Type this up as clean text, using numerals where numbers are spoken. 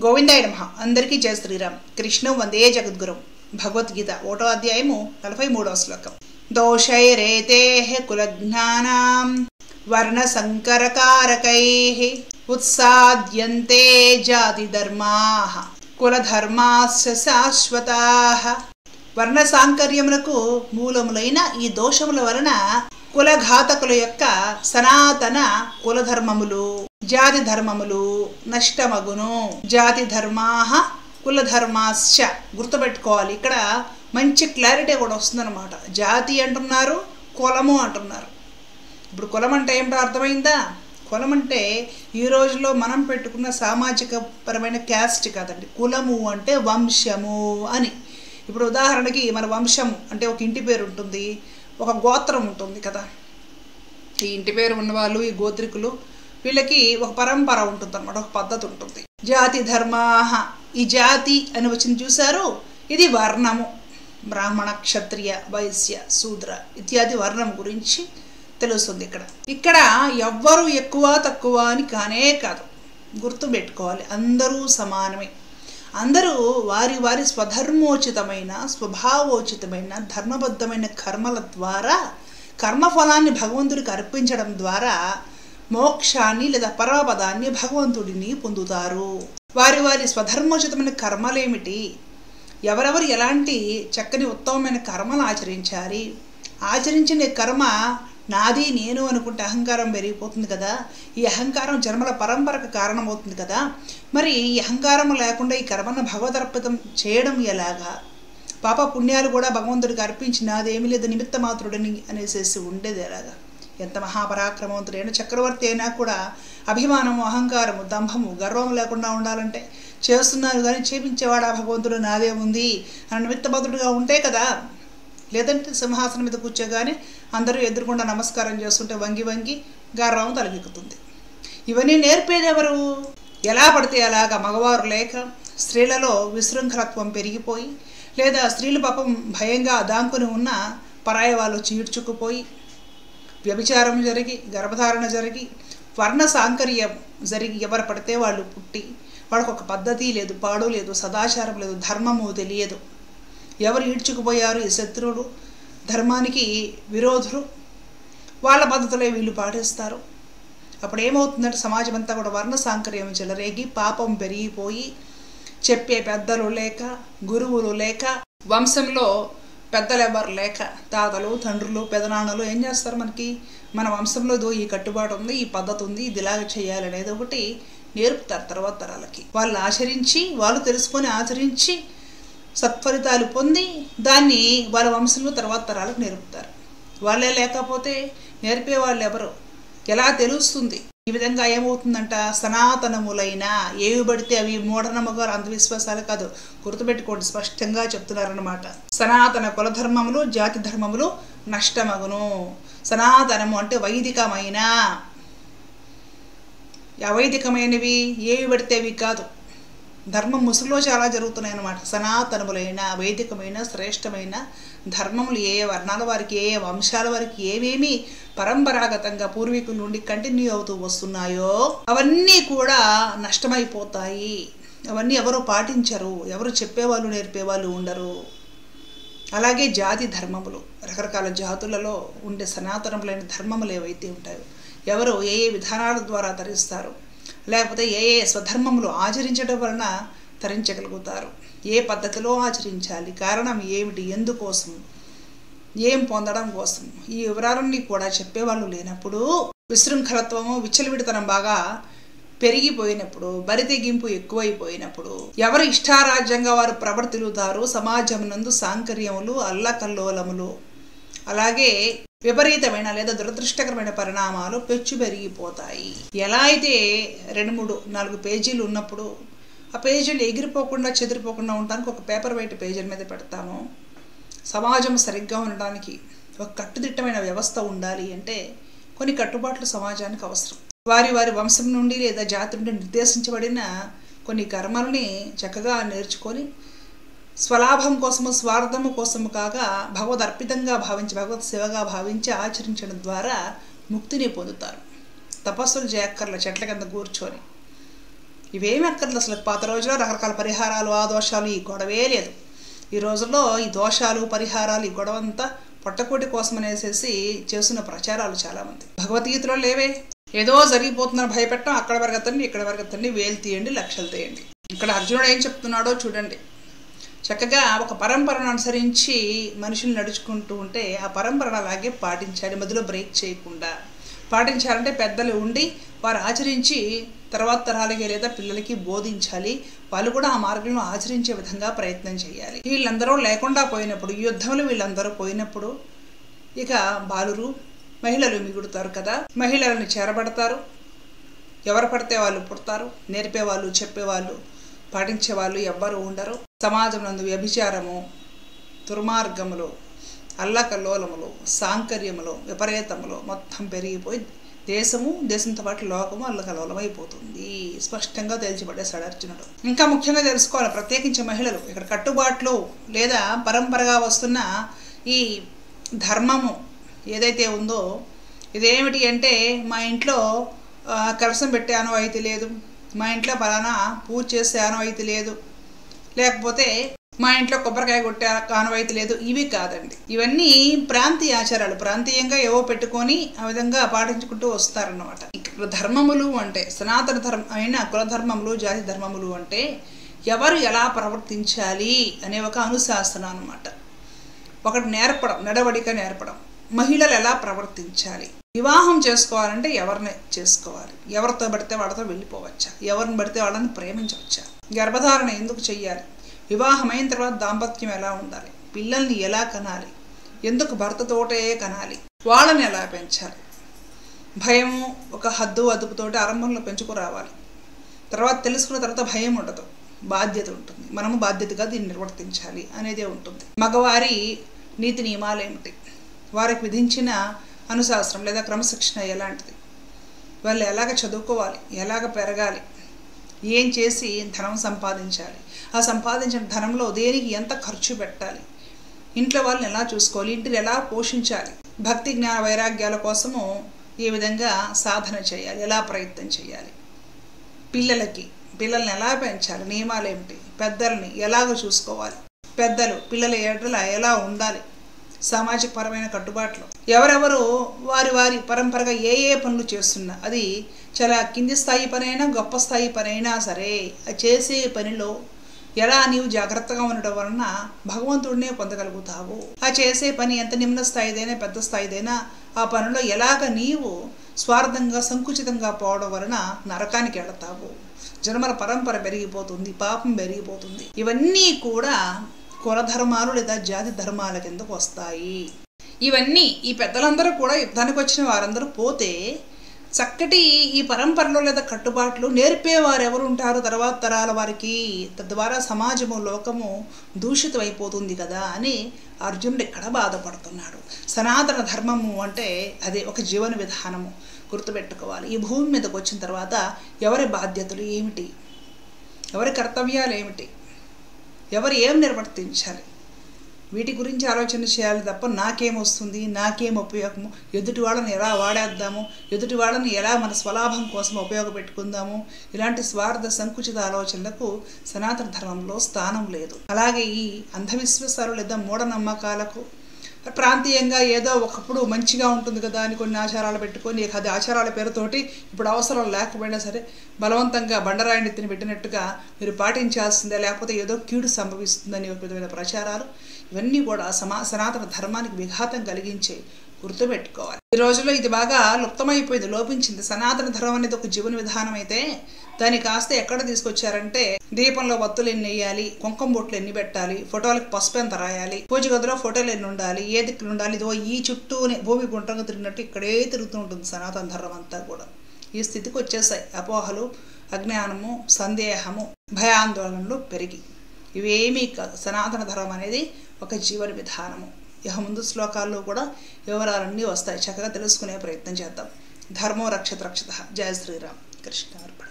గోవిందాయ నమః. అందరికీ జయ శ్రీరామ్. కృష్ణం వందే జగద్గురం. భగవద్గీత 1వ అధ్యాయము 43వ శ్లోకం. దోషైరేతేః కులజ్ఞానాం వర్ణ సంకరకారకైః ఉత్సాద్యంతే జాతి ధర్మాః కులధర్మాస్య శాశ్వతాః. వర్ణ సాంకర్యములకు మూలములైన ఈ దోషముల వలన కులఘాతకుల యొక్క సనాతన కులధర్మములు జాతి ధర్మములు నష్టమగును. జాతి ధర్మాః కులధర్మాశ్చ. గుర్తుపెట్టుకోవాలి, ఇక్కడ మంచి క్లారిటీ కూడా వస్తుందన్నమాట. జాతి అంటున్నారు, కులము అంటున్నారు. ఇప్పుడు కులం అంటే ఏమిటో అర్థమైందా? కులం అంటే ఈ రోజుల్లో మనం పెట్టుకున్న సామాజిక పరమైన క్యాస్ట్ కాదండి. కులము అంటే వంశము అని. ఇప్పుడు ఉదాహరణకి మన వంశం అంటే ఒక ఇంటి పేరు ఉంటుంది, ఒక గోత్రం ఉంటుంది కదా. ఈ ఇంటి పేరు ఉన్నవాళ్ళు, ఈ గోత్రికులు, వీళ్ళకి ఒక పరంపర ఉంటుంది అన్నమాట, ఒక పద్ధతి ఉంటుంది. జాతి ధర్మాః. ఈ జాతి అని వచ్చింది చూశారు, ఇది వర్ణము. బ్రాహ్మణ, క్షత్రియ, వైశ్య, శూద్ర ఇత్యాది వర్ణం గురించి తెలుస్తుంది. ఇక్కడ ఎవ్వరు ఎక్కువ తక్కువ అని కానే కాదు. గుర్తుపెట్టుకోవాలి, అందరూ సమానమే. అందరూ వారి వారి స్వధర్మోచితమైన స్వభావోచితమైన ధర్మబద్ధమైన కర్మల ద్వారా కర్మఫలాన్ని భగవంతుడికి అర్పించడం ద్వారా మోక్షాన్ని లేదా పరమపదాన్ని భగవంతుడిని పొందుతారు. వారి వారి స్వధర్మోచితమైన కర్మలేమిటి, ఎవరెవరు ఎలాంటి చక్కని ఉత్తమమైన కర్మలు ఆచరించాలి, ఆచరించిన కర్మ నాది నేను అనుకుంటే అహంకారం పెరిగిపోతుంది కదా. ఈ అహంకారం జన్మల పరంపరకు కారణమవుతుంది కదా. మరి ఈ అహంకారం లేకుండా ఈ కర్మను భగవదర్పితం చేయడం ఎలాగా? పాప పుణ్యాలు కూడా భగవంతుడికి అర్పించి నాదేమీ లేదు నిమిత్త మాత్రుడిని అనేసేసి ఉండేది ఎలాగా? ఎంత మహాపరాక్రమవంతుడైన చక్రవర్తి అయినా కూడా అభిమానము, అహంకారము, దంభము, గర్వము లేకుండా ఉండాలంటే చేస్తున్నారు కానీ చేపించేవాడు ఆ భగవంతుడు నాదే ఉంది అని నిమిత్తమాత్రుడిగా ఉంటే కదా. లేదంటే సింహాసనం మీద కూర్చోగానే అందరూ ఎదురుకుండా నమస్కారం చేస్తుంటే వంగి వంగి గర్వం తలకెక్కుతుంది. ఇవన్నీ నేర్పేది ఎవరు? ఎలా పడితే అలాగా మగవారు లేక స్త్రీలలో విశృంఖలత్వం పెరిగిపోయి, లేదా స్త్రీలు పాపం భయంగా దాంకుని ఉన్న పరాయి వాళ్ళు చీడ్చుకుపోయి, వ్యభిచారం జరిగి, గర్భధారణ జరిగి, వర్ణ సాంకర్యం జరిగి ఎవరు పడితే వాళ్ళు పుట్టి, వాళ్ళకు ఒక పద్ధతి లేదు, పాడు లేదు, సదాచారం లేదు, ధర్మము తెలియదు. ఎవరు ఈడ్చుకుపోయారు? ఈ శత్రువులు, ధర్మానికి విరోధులు. వాళ్ళ పద్ధతులే వీళ్ళు పాటిస్తారు. అప్పుడు ఏమవుతుందంటే సమాజం అంతా కూడా వర్ణ సాంకర్యం చెలరేగి పాపం పెరిగిపోయి, చెప్పే పెద్దలు లేక, గురువులు లేక, వంశంలో పెద్దలు ఎవరు లేక, తాతలు, తండ్రులు, పెదనాన్నలు ఏం చేస్తారు? మన వంశంలో ఈ కట్టుబాటు ఉంది, ఈ పద్ధతి ఉంది, ఇది ఇలాగ చేయాలనేది ఒకటి నేర్పుతారు తర్వాత తరాలకి. వాళ్ళు ఆచరించి, వాళ్ళు తెలుసుకొని ఆచరించి సత్ఫలితాలు పొంది దాన్ని వాళ్ళ వంశంలో తర్వాత తరాలకు నేర్పుతారు. వాళ్ళే లేకపోతే నేర్పే వాళ్ళు ఎవరు? ఎలా తెలుస్తుంది? ఈ విధంగా ఏమవుతుందంట, సనాతనములైన ఏవి పడితే అవి మూఢనమ్మకాలు, అంధవిశ్వాసాలు కాదు. గుర్తుపెట్టుకోండి, స్పష్టంగా చెప్తున్నారన్నమాట. సనాతన కులధర్మములు జాతి ధర్మములు నష్టమగును. సనాతనము అంటే వైదికమైన, అవైదికమైనవి ఏవి పడితే అవి కాదు. ధర్మం ముసుగులో చాలా జరుగుతున్నాయి అన్నమాట. సనాతనములైన వైదికమైన శ్రేష్టమైన ధర్మములు ఏ వర్ణాల వారికి, ఏ వంశాల వారికి ఏమేమి పరంపరాగతంగా పూర్వీకుల నుండి కంటిన్యూ అవుతూ వస్తున్నాయో అవన్నీ కూడా నష్టమైపోతాయి. అవన్నీ ఎవరు పాటించరు, ఎవరు చెప్పేవాళ్ళు నేర్పేవాళ్ళు ఉండరు. అలాగే జాతి ధర్మములు, రకరకాల జాతులలో ఉండే సనాతనములైన ధర్మములు ఏవైతే ఉంటాయో, ఎవరు ఏ ఏ విధానాల ద్వారా తరిస్తారు, లేకపోతే ఏ ఏ స్వధర్మములు ఆచరించడం వలన తరించగలుగుతారు, ఏ పద్ధతిలో ఆచరించాలి, కారణం ఏమిటి, ఎందుకోసం, ఏం పొందడం కోసం, ఈ వివరాలన్నీ కూడా చెప్పేవాళ్ళు లేనప్పుడు, విశృంఖలత్వము, విచ్చలవిడితనం బాగా పెరిగిపోయినప్పుడు, బరితెగింపు ఎక్కువైపోయినప్పుడు, ఎవరు ఇష్టారాజ్యంగా వారు ప్రవర్తిల్లుతారు, సమాజమునందు సాంకర్యములు, అల్లకల్లోలములు, అలాగే విపరీతమైన లేదా దురదృష్టకరమైన పరిణామాలు పెచ్చు పెరిగిపోతాయి. ఎలా అయితే 2, 3, 4 పేజీలు ఉన్నప్పుడు ఆ పేజీలు ఎగిరిపోకుండా చెదిరిపోకుండా ఉండడానికి ఒక పేపర్ వెయిట్ పేజీల మీద పెడతాము. సమాజం సరిగ్గా ఉండడానికి ఒక కట్టుదిట్టమైన వ్యవస్థ ఉండాలి అంటే కొన్ని కట్టుబాట్లు సమాజానికి అవసరం. వారి వారి వంశం నుండి లేదా జాతి నుండి నిర్దేశించబడిన కొన్ని కర్మల్ని చక్కగా నేర్చుకొని స్వలాభం కోసము, స్వార్థము కోసము కాగా భగవద్ అర్పితంగా భావించి, భగవత్ సేవగా భావించి ఆచరించడం ద్వారా ముక్తిని పొందుతారు. తపస్సులు చేయక్కర్ల చెట్ల కింద కూర్చొని. ఇవేమి అక్కర్లేదు అసలు. పాత రోజుల్లో రకరకాల పరిహారాలు, ఆ దోషాలు, ఈ గొడవే లేదు. ఈ రోజుల్లో ఈ దోషాలు, పరిహారాలు, ఈ గొడవ అంతా పొట్టకోటి కోసం అనేసి చేస్తున్న ప్రచారాలు చాలామంది. భగవద్గీతలో లేవే. ఏదో జరిగిపోతుందని భయపెట్టడం, అక్కడ వరగతండి, ఇక్కడ వరగతండి, వేలు తీయండి, లక్షలు తీయండి. ఇక్కడ అర్జునుడు ఏం చెప్తున్నాడో చూడండి. చక్కగా ఒక పరంపరను అనుసరించి మనుషులు నడుచుకుంటూ ఉంటే ఆ పరంపరను అలాగే పాటించాలి, మధ్యలో బ్రేక్ చేయకుండా. పాటించాలంటే పెద్దలు ఉండి వారు ఆచరించి తర్వాత తరాలకి లేదా పిల్లలకి బోధించాలి. వాళ్ళు కూడా ఆ మార్గంలో ఆచరించే విధంగా ప్రయత్నం చేయాలి. వీళ్ళందరూ లేకుండా పోయినప్పుడు, యుద్ధంలో వీళ్ళందరూ పోయినప్పుడు ఇక బాలురు, మహిళలు మిగులుతారు కదా. మహిళలను చేరబడతారు. ఎవరు పడితే వాళ్ళు పుడతారు. నేర్పేవాళ్ళు, చెప్పేవాళ్ళు, పాటించేవాళ్ళు ఎవ్వరూ ఉండరు. సమాజంలో వ్యభిచారము, దుర్మార్గములు, అల్లకల్లోలములు, సాంకర్యములు, విపరీతములు మొత్తం పెరిగిపోయి దేశంతో పాటు లోకము అల్లకల్లోలమైపోతుంది. స్పష్టంగా తేల్చిపడేశాడు అర్జునుడు. ఇంకా ముఖ్యంగా తెలుసుకోవాలి, ప్రత్యేకించి మహిళలు ఇక్కడ కట్టుబాట్లు లేదా పరంపరగా వస్తున్న ఈ ధర్మము ఏదైతే ఉందో ఇదేమిటి అంటే, మా ఇంట్లో కలసం పెట్టే ఆనవాయితీ లేదు, మా ఇంట్లో పలానా పూజ చేసే ఆనవాయితీ లేదు, లేకపోతే మా ఇంట్లో కొబ్బరికాయ కొట్టే ఆనవాయితీ లేదు. ఇవి కాదండి. ఇవన్నీ ప్రాంతీయ ఆచారాలు. ప్రాంతీయంగా ఏవో పెట్టుకొని ఆ విధంగా పాటించుకుంటూ వస్తారన్నమాట. ఇక్కడ ధర్మములు అంటే సనాతన ధర్మం అయిన కుల ధర్మములు, జాతి ధర్మములు అంటే ఎవరు ఎలా ప్రవర్తించాలి అనే ఒక అనుశాసనం అన్నమాట. ఒకటి నేర్పడం, నడవడిక నేర్పడం. మహిళలు ఎలా ప్రవర్తించాలి, వివాహం చేసుకోవాలంటే ఎవరిని చేసుకోవాలి, ఎవరితో పడితే వాళ్ళతో వెళ్ళిపోవచ్చా, ఎవరిని పడితే వాళ్ళని ప్రేమించవచ్చా, గర్భధారణ ఎందుకు చెయ్యాలి, వివాహం అయిన తర్వాత దాంపత్యం ఎలా ఉండాలి, పిల్లల్ని ఎలా కనాలి, ఎందుకు భర్తతోటే కనాలి, వాళ్ళని ఎలా పెంచాలి, భయము ఒక హద్దు అదుపుతోటి ఆరంభంలో పెంచుకురావాలి. తర్వాత తెలుసుకున్న తర్వాత భయం ఉండదు, బాధ్యత ఉంటుంది. మనము బాధ్యతగా దీన్ని నిర్వర్తించాలి అనేదే ఉంటుంది. మగవారి నీతి నియమాలు ఏమిటి, వారికి విధించిన అనుశాస్త్రం లేదా క్రమశిక్షణ ఎలాంటిది, వాళ్ళు ఎలాగ చదువుకోవాలి, ఎలాగ పెరగాలి, ఏం చేసి ధనం సంపాదించాలి, ఆ సంపాదించిన ధనంలో దేనికి ఎంత ఖర్చు పెట్టాలి, ఇంట్లో వాళ్ళని ఎలా చూసుకోవాలి, ఇంటిని ఎలా పోషించాలి, భక్తి జ్ఞాన వైరాగ్యాల కోసము ఏ విధంగా సాధన చేయాలి, ఎలా ప్రయత్నం చేయాలి, పిల్లల్ని ఎలా పెంచాలి, నియమాలు ఏమిటి, పెద్దల్ని ఎలాగ చూసుకోవాలి, పెద్దలు పిల్లల ఎడల ఎలా ఉండాలి, సామాజిక పరమైన కట్టుబాట్లు, ఎవరెవరు వారి పరంపరగా ఏ పనులు చేస్తున్నా అది చాలా కింది స్థాయి పనైనా గొప్ప స్థాయి పనైనా సరే ఆ చేసే పనిలో ఎలా నీవు జాగ్రత్తగా ఉండడం వలన భగవంతుడినే పొందగలుగుతావు. ఆ చేసే పని ఎంత నిమ్న స్థాయిదైనా పెద్ద స్థాయిదైనా ఆ పనిలో ఎలాగ నీవు స్వార్థంగా సంకుచితంగా పోవడం వలన నరకానికి వెళతావు, జన్మల పరంపర పెరిగిపోతుంది, పాపం పెరిగిపోతుంది. ఇవన్నీ కూడా కులధర్మాలు లేదా జాతి ధర్మాల కిందకు వస్తాయి. ఇవన్నీ ఈ పెద్దలందరూ కూడా యుద్ధానికి వచ్చిన వారందరూ పోతే చక్కటి ఈ పరంపరలో లేదా కట్టుబాట్లు నేర్పేవారు ఎవరు ఉంటారు తర్వాత తరాల వారికి, తద్వారా సమాజము లోకము దూషితమైపోతుంది కదా అని అర్జునుడు ఇక్కడ బాధపడుతున్నాడు. సనాతన ధర్మము అంటే అదే ఒక జీవన విధానము. గుర్తుపెట్టుకోవాలి, ఈ భూమి మీదకి వచ్చిన తర్వాత ఎవరి బాధ్యతలు ఏమిటి, ఎవరి కర్తవ్యాలు ఏమిటి, ఎవరు ఏం నిర్వర్తించాలి, వీటి గురించి ఆలోచన చేయాలి తప్ప నాకేమొస్తుంది, నాకేం ఉపయోగము, ఎదుటి వాళ్ళని ఎలా వాడేద్దాము, ఎదుటి వాళ్ళని ఎలా మన స్వలాభం కోసం ఉపయోగపెట్టుకుందాము, ఇలాంటి స్వార్థ సంకుచిత ఆలోచనలకు సనాతన ధర్మంలో స్థానం లేదు. అలాగే ఈ అంధవిశ్వాసాలు లేదా మూఢనమ్మకాలకు ప్రాంతీయంగా ఏదో ఒకప్పుడు మంచిగా ఉంటుంది కదా అని కొన్ని ఆచారాలు పెట్టుకొని అది ఆచారాల పేరుతోటి ఇప్పుడు అవసరం లేకపోయినా సరే బలవంతంగా బండరాయిని తిని పెట్టినట్టుగా మీరు పాటించాల్సిందే, లేకపోతే ఏదో కీడు సంభవిస్తుందని ఒక విధమైన ప్రచారాలు, ఇవన్నీ కూడా సనాతన ధర్మానికి విఘాతం కలిగించే. గుర్తుపెట్టుకోవాలి. ఈ రోజుల్లో ఇది బాగా లుప్తమైపోయింది, లోపించింది. సనాతన ధర్మం అనేది ఒక జీవన విధానం అయితే దాన్ని కాస్త ఎక్కడ తీసుకొచ్చారంటే దీపంలో వత్తులు ఎన్ని వేయాలి, కుంకుమ బొట్లు ఎన్ని పెట్టాలి, ఫోటోలకు పసుపు ఎంత రాయాలి, పూజ గదిలో ఫోటోలు ఎన్ని ఉండాలి, ఏ దిక్కులు ఉండాలి, ఇదో ఈ చుట్టూనే భూమి గుండ్రంగా తిరిగినట్టు ఇక్కడే తిరుగుతూ ఉంటుంది సనాతన ధర్మం అంతా కూడా. ఈ స్థితికి వచ్చేసాయి. అపోహలు, అజ్ఞానము, సందేహము, భయాందోళనలు పెరిగి ఇవేమీ కాదు. సనాతన ధర్మం అనేది ఒక జీవన విధానము. ఇక ముందు శ్లోకాల్లో కూడా వివరాలన్నీ వస్తాయి, చక్కగా తెలుసుకునే ప్రయత్నం చేద్దాం. ధర్మో రక్షత రక్షత. జయ శ్రీరామ్. కృష్ణార్పణ.